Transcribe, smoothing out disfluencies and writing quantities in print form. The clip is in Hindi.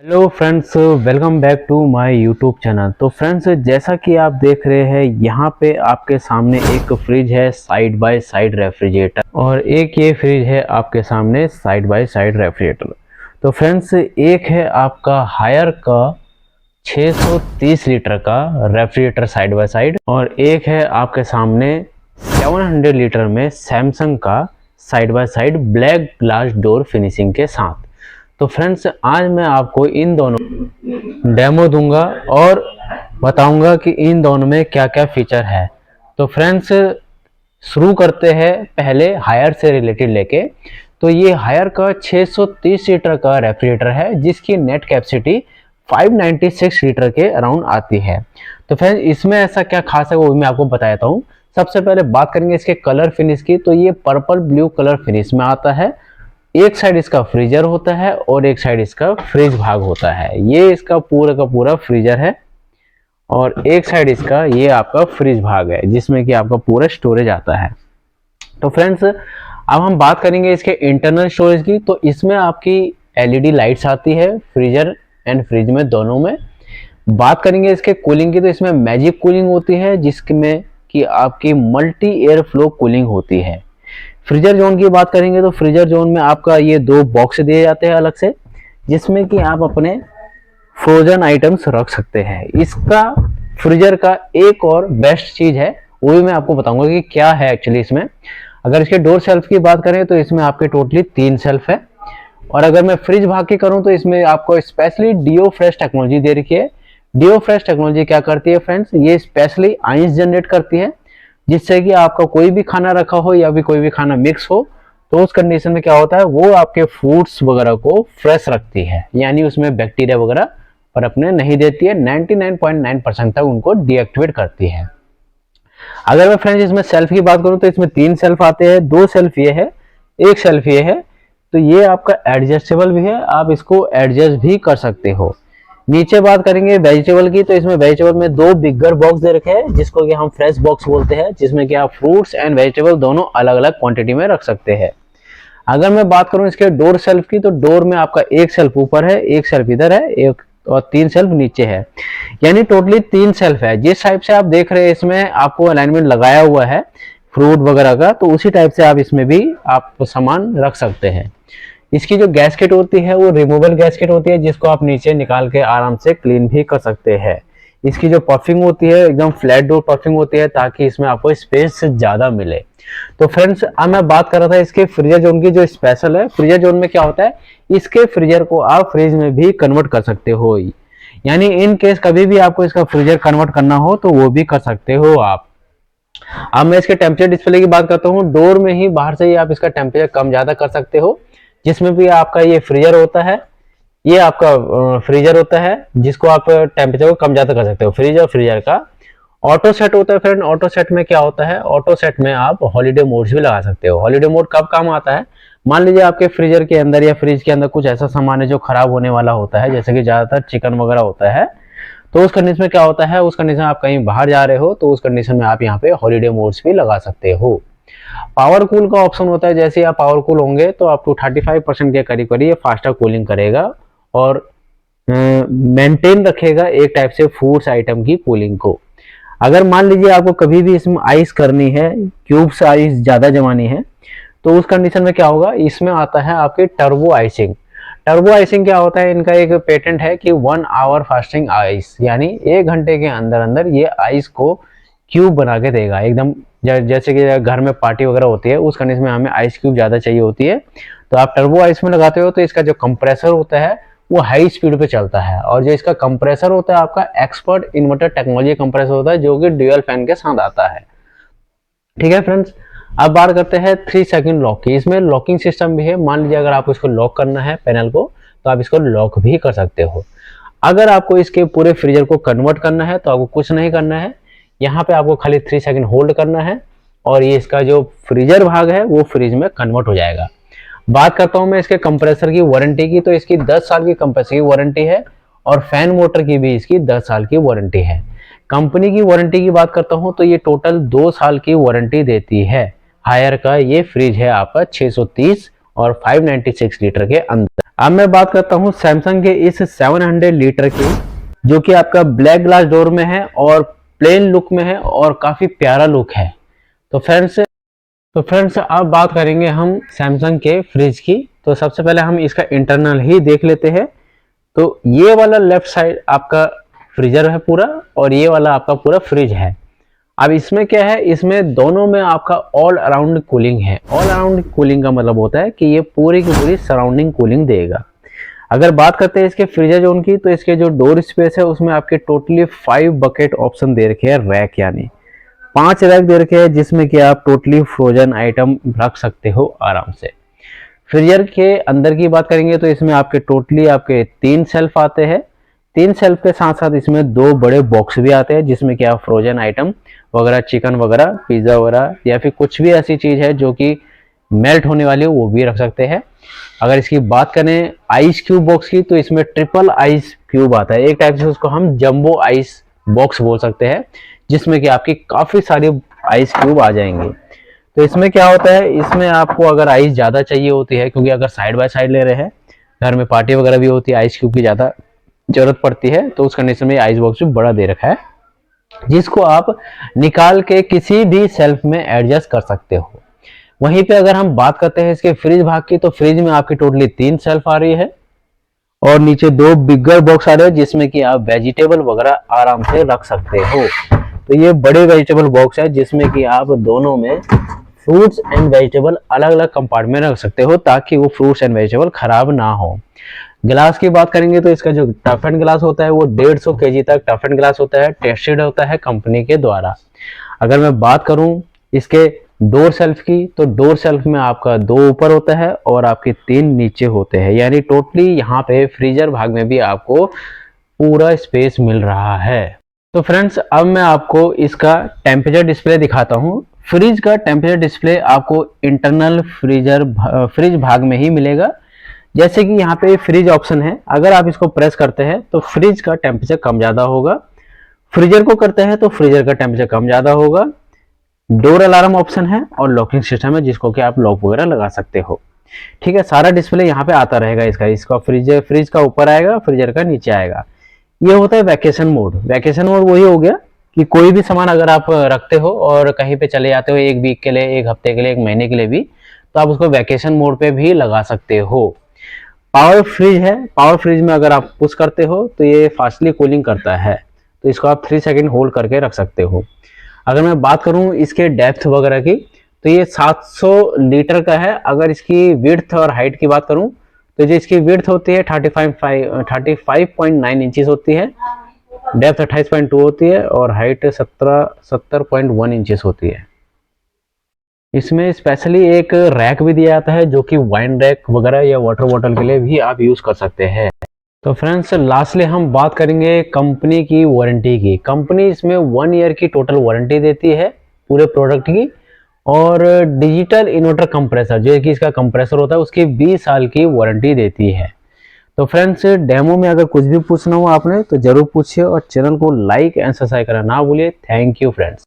Hello friends, welcome back to my YouTube channel. तो फ्रेंड्स, जैसा कि आप देख रहे हैं यहाँ पे आपके सामने एक फ्रिज है साइड बाय साइड रेफ्रिजरेटर, और एक ये फ्रिज है आपके सामने साइड बाय साइड रेफ्रिजरेटर। तो फ्रेंड्स, एक है आपका हायर का 630 लीटर का रेफ्रिजरेटर साइड बाय साइड, और एक है आपके सामने 700 लीटर में सैमसंग का side by side black glass door finishing के साथ। तो फ्रेंड्स, आज मैं आपको इन दोनों डेमो दूंगा और बताऊंगा कि इन दोनों में क्या क्या फीचर है। तो फ्रेंड्स, शुरू करते हैं पहले हायर से रिलेटेड लेके। तो ये हायर का 630 लीटर का रेफ्रिजरेटर है जिसकी नेट कैपेसिटी 596 लीटर के अराउंड आती है। तो फ्रेंड्स, इसमें ऐसा क्या खास है वो भी मैं आपको बताता हूँ। सबसे पहले बात करेंगे इसके कलर फिनिश की। तो ये पर्पल ब्लू कलर फिनिश में आता है। एक साइड इसका फ्रीजर होता है और एक साइड इसका फ्रिज भाग होता है। ये इसका पूरा का पूरा फ्रीजर है और एक साइड इसका ये आपका फ्रिज भाग है जिसमें कि आपका पूरा स्टोरेज आता है। तो फ्रेंड्स, अब हम बात करेंगे इसके इंटरनल स्टोरेज की। तो इसमें आपकी एलईडी लाइट्स आती है फ्रीजर एंड फ्रिज में दोनों में। बात करेंगे इसके कूलिंग की, तो इसमें मैजिक कूलिंग होती है जिसमें कि आपकी मल्टी एयर फ्लो कूलिंग होती है। फ्रीजर जोन की बात करेंगे तो फ्रीजर जोन में आपका ये दो बॉक्स दिए जाते हैं अलग से, जिसमें कि आप अपने फ्रोजन आइटम्स रख सकते हैं। इसका फ्रीजर का एक और बेस्ट चीज है, वो भी मैं आपको बताऊंगा कि क्या है एक्चुअली इसमें। अगर इसके डोर शेल्फ की बात करें तो इसमें आपके टोटली 3 शेल्फ है, और अगर मैं फ्रिज भाग की करूं तो इसमें आपको स्पेशली डीओ फ्रेश टेक्नोलॉजी दे रखी है। डीओ फ्रेश टेक्नोलॉजी क्या करती है फ्रेंड्स, ये स्पेशली आइंस जनरेट करती है, जिससे कि आपका कोई भी खाना रखा हो या भी कोई भी खाना मिक्स हो तो उस कंडीशन में क्या होता है, वो आपके फूड्स वगैरह को फ्रेश रखती है, यानी उसमें बैक्टीरिया वगैरह पनपने नहीं देती है। 99.9% तक उनको डीएक्टिवेट करती है। अगर मैं फ्रेंड्स इसमें सेल्फ की बात करूं तो इसमें 3 सेल्फ आते हैं। 2 सेल्फ ये है, एक सेल्फ ये है। तो ये आपका एडजस्टेबल भी है, आप इसको एडजस्ट भी कर सकते हो। नीचे बात करेंगे वेजिटेबल की, तो इसमें वेजिटेबल में 2 बिगर बॉक्स दे रखे हैं जिसको कि हम फ्रेश बॉक्स बोलते हैं, जिसमें कि आप फ्रूट्स एंड वेजिटेबल दोनों अलग अलग क्वांटिटी में रख सकते हैं। अगर मैं बात करूं इसके डोर शेल्फ की, तो डोर में आपका एक शेल्फ ऊपर है, एक शेल्फ इधर है, एक और 3 शेल्फ नीचे है, यानी टोटली 3 शेल्फ है। जिस टाइप से आप देख रहे हैं इसमें आपको अलाइनमेंट लगाया हुआ है फ्रूट वगैरह का, तो उसी टाइप से आप इसमें भी आप सामान रख सकते हैं। इसकी जो गैसकेट होती है वो रिमूवेबल गैसकेट होती है, जिसको आप नीचे निकाल के आराम से क्लीन भी कर सकते हैं। इसकी जो पफिंग होती है एकदम फ्लैट डोर पफिंग होती है, ताकि इसमें आपको स्पेस ज्यादा मिले। तो फ्रेंड्स, अब मैं बात कर रहा था इसके फ्रीजर जोन की। जो स्पेशल है फ्रीजर जोन में क्या होता है, इसके फ्रीजर को आप फ्रिज में भी कन्वर्ट कर सकते हो, यानी इन केस कभी भी आपको इसका फ्रीजर कन्वर्ट करना हो तो वो भी कर सकते हो आप। अब मैं इसके टेम्परेचर डिस्प्ले की बात करता हूँ। डोर में ही बाहर से ही आप इसका टेम्परेचर कम ज्यादा कर सकते हो, जिसमें भी आपका ये फ्रीजर होता है, ये आपका फ्रीजर होता है जिसको आप टेम्परेचर को कम ज्यादा कर सकते हो। फ्रीज और फ्रीजर का ऑटो सेट होता है फ्रेंड। ऑटो सेट में क्या होता है, ऑटो सेट में आप हॉलीडे मोड्स भी लगा सकते हो। हॉलीडे मोड कब काम आता है, मान लीजिए आपके फ्रीजर के अंदर या फ्रिज के अंदर कुछ ऐसा सामान है जो खराब होने वाला होता है, जैसे कि ज्यादातर चिकन वगैरह होता है, तो उस कंडीशन में क्या होता है, उस कंडीशन में आप कहीं बाहर जा रहे हो तो उस कंडीशन में आप यहाँ पे हॉलीडे मोड्स भी लगा सकते हो। पावर कूल का ऑप्शन होता है, जैसे आप पावर कूल होंगे तो आपको 35% के करीब करीब फास्टर कूलिंग करेगा और मेंटेन रखेगा एक टाइप से फूड्स आइटम की कूलिंग को। अगर मान लीजिए आपको कभी भी इसमें आइस करनी है, क्यूब्स आइस ज्यादा जमानी है, तो उस कंडीशन में क्या होगा, इसमें आता है आपके टर्बो आइसिंग। टर्बो आइसिंग क्या होता है, इनका एक पेटेंट है कि 1 आवर फास्टिंग आइस, यानी 1 घंटे के अंदर अंदर ये आइस को क्यूब बना के देगा एकदम। जैसे कि घर में पार्टी वगैरह होती है उस कंडीशन में हमें आइस क्यूब ज्यादा चाहिए होती है, तो आप टर्बो आइस में लगाते हो तो इसका जो कंप्रेसर होता है वो हाई स्पीड पे चलता है। और जो इसका कंप्रेसर होता है आपका एक्सपर्ट इन्वर्टर टेक्नोलॉजी कंप्रेसर होता है, जो कि ड्यूअल फैन के साथ आता है। ठीक है फ्रेंड्स, अब बात करते हैं 3 सेकंड लॉक की। इसमें लॉकिंग सिस्टम भी है। मान लीजिए अगर आपको इसको लॉक करना है पैनल को, तो आप इसको लॉक भी कर सकते हो। अगर आपको इसके पूरे फ्रीजर को कन्वर्ट करना है तो आपको कुछ नहीं करना है, यहाँ पे आपको खाली 3 सेकंड होल्ड करना है और ये इसका जो फ्रीजर भाग है वो फ्रिज में कन्वर्ट हो जाएगा। बात करता हूं मैं इसके कंप्रेसर की वारंटी की, तो इसकी 10 साल की कंप्रेसर की वारंटी है और फैन मोटर की भी इसकी 10 साल की वारंटी है। कंपनी की वारंटी की बात करता हूं तो ये टोटल 2 साल की वारंटी देती है। हायर का ये फ्रिज है आपका 630, और 596 लीटर के अंदर। अब मैं बात करता हूँ सैमसंग के इस 700 लीटर की, जो कि आपका ब्लैक ग्लास डोर में है और प्लेन लुक में है और काफी प्यारा लुक है। तो फ्रेंड्स अब बात करेंगे हम सैमसंग के फ्रिज की। तो सबसे पहले हम इसका इंटरनल ही देख लेते हैं। तो ये वाला लेफ्ट साइड आपका फ्रीजर है पूरा, और ये वाला आपका पूरा फ्रिज है। अब इसमें क्या है, इसमें दोनों में आपका ऑल अराउंड कूलिंग है। ऑल अराउंड कूलिंग का मतलब होता है कि ये पूरी की पूरी सराउंडिंग कूलिंग देगा। अगर बात करते हैं इसके फ्रीजर जोन की, तो इसके जो डोर स्पेस है उसमें आपके टोटली 5 बकेट ऑप्शन दे रखे हैं, रैक यानी 5 रैक दे रखे हैं, जिसमें कि आप टोटली फ्रोजन आइटम रख सकते हो आराम से। फ्रीजर के अंदर की बात करेंगे तो इसमें आपके टोटली आपके 3 शेल्फ आते हैं। 3 शेल्फ के साथ साथ इसमें 2 बड़े बॉक्स भी आते हैं, जिसमें कि आप फ्रोजन आइटम वगैरह, चिकन वगैरह, पिज्जा वगैरह या फिर कुछ भी ऐसी चीज है जो कि मेल्ट होने वाली हो, वो भी रख सकते हैं। अगर इसकी बात करें आइस क्यूब बॉक्स की, तो इसमें ट्रिपल आइस क्यूब आता है। एक टाइप से उसको हम जंबो आइस बॉक्स बोल सकते हैं, जिसमें कि आपकी काफी सारी आइस क्यूब आ जाएंगे। तो इसमें क्या होता है, इसमें आपको अगर आइस ज्यादा चाहिए होती है, क्योंकि अगर साइड बाय साइड ले रहे हैं, घर में पार्टी वगैरह भी होती है, आइस क्यूब की ज्यादा जरूरत पड़ती है, तो उस कंडीशन में आइस बॉक्स भी बड़ा दे रखा है, जिसको आप निकाल के किसी भी शेल्फ में एडजस्ट कर सकते हो। वहीं पे अगर हम बात करते हैं इसके फ्रिज भाग की, तो फ्रिज में आपकी टोटली 3 शेल्फ आ रही है और नीचे 2 बिगर बॉक्स आ रहे हैं, जिसमें कि आप वेजिटेबल वगैरह आराम से रख सकते हो। तो ये बड़े वेजिटेबल बॉक्स है, जिसमें कि आप दोनों में फ्रूट्स एंड वेजिटेबल अलग अलग कंपार्टमेंट रख सकते हो, ताकि वो फ्रूट्स एंड वेजिटेबल खराब ना हो। ग्लास की बात करेंगे तो इसका जो टफ एंड ग्लास होता है वो 150 kg तक टफ एंड ग्लास होता है, टेस्टेड होता है कंपनी के द्वारा। अगर मैं बात करूं इसके डोर शेल्फ की, तो डोर शेल्फ में आपका 2 ऊपर होता है और आपके 3 नीचे होते हैं, यानी टोटली यहाँ पे फ्रीजर भाग में भी आपको पूरा स्पेस मिल रहा है। तो फ्रेंड्स अब मैं आपको इसका टेम्परेचर डिस्प्ले दिखाता हूँ। फ्रिज का टेम्परेचर डिस्प्ले आपको इंटरनल फ्रिज भाग में ही मिलेगा। जैसे कि यहाँ पे फ्रिज ऑप्शन है, अगर आप इसको प्रेस करते हैं तो फ्रिज का टेम्परेचर कम ज्यादा होगा, फ्रीजर को करते हैं तो फ्रीजर का टेम्परेचर कम ज्यादा होगा। डोर अलार्म ऑप्शन है और लॉकिंग सिस्टम है, जिसको कि आप लॉक वगैरह लगा सकते हो। ठीक है, सारा डिस्प्ले यहाँ पे आता रहेगा इसका फ्रिज का ऊपर आएगा, फ्रीजर का नीचे आएगा। ये होता है वैकेशन मोड। वैकेशन मोड वही हो गया कि कोई भी सामान अगर आप रखते हो और कहीं पे चले जाते हो, 1 वीक के लिए, 1 हफ्ते के लिए, 1 महीने के लिए भी, तो आप उसको वैकेशन मोड पे भी लगा सकते हो। पावर फ्रिज है, पावर फ्रिज में अगर आप पुश करते हो तो ये फास्टली कूलिंग करता है, तो इसको आप 3 सेकंड होल्ड करके रख सकते हो। अगर मैं बात करूं इसके डेप्थ वगैरह की, तो ये 700 लीटर का है। अगर इसकी विड्थ और हाइट की बात करूं, तो जो इसकी विड्थ होती है 35.9 इंचेस होती है, डेप्थ 28.2 होती है और हाइट 70.1 इंचेस होती है। इसमें स्पेशली एक रैक भी दिया जाता है, जो कि वाइन रैक वगैरह या वाटर बॉटल के लिए भी आप यूज कर सकते हैं। तो फ्रेंड्स लास्टली हम बात करेंगे कंपनी की वारंटी की। कंपनी इसमें 1 ईयर की टोटल वारंटी देती है पूरे प्रोडक्ट की, और डिजिटल इन्वर्टर कंप्रेसर, जो कि इसका कंप्रेसर होता है, उसकी 20 साल की वारंटी देती है। तो फ्रेंड्स डेमो में अगर कुछ भी पूछना हो आपने तो जरूर पूछिए, और चैनल को लाइक एंड सब्सक्राइब करना ना भूलिए। Thank you friends.